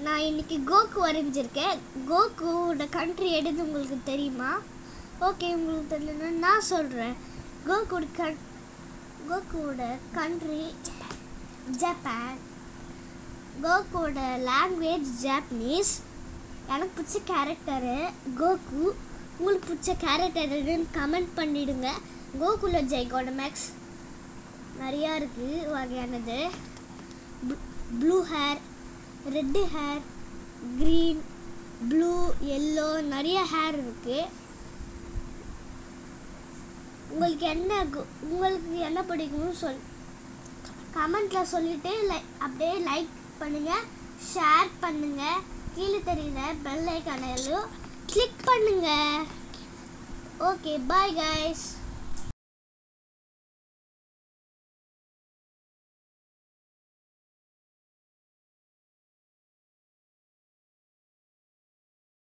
நான் இன்னைக்கு கோகு வரைஞ்சிருக்கேன். கோகுவோட கண்ட்ரி எதுன்னு உங்களுக்கு தெரியுமா? ஓகே, உங்களுக்கு தெரியலன்னா நான் சொல்கிறேன். கோகுவோட கண்ட்ரி ஜப்பான். கோகுவோட லாங்குவேஜ் ஜாப்பனீஸ். எனக்கு பிடிச்ச கேரக்டரு கோகு. உங்களுக்கு பிடிச்ச கேரக்டர் எதுன்னு கமெண்ட் பண்ணிவிடுங்க. கோகுல ஜைகோடமேக்ஸ் நிறையா இருக்குது வகையானது. Blue hair, red hair, green, blue, yellow நிறைய ஹேர் இருக்குது. உங்களுக்கு என்ன பிடிக்கும்னு கமெண்ட்டில் சொல்லிவிட்டு அப்படியே லைக் பண்ணுங்கள், ஷேர் பண்ணுங்கள், கீழே தெரியுற பெல் ஐக்கானையும் கிளிக் பண்ணுங்கள். Okay, bye guys.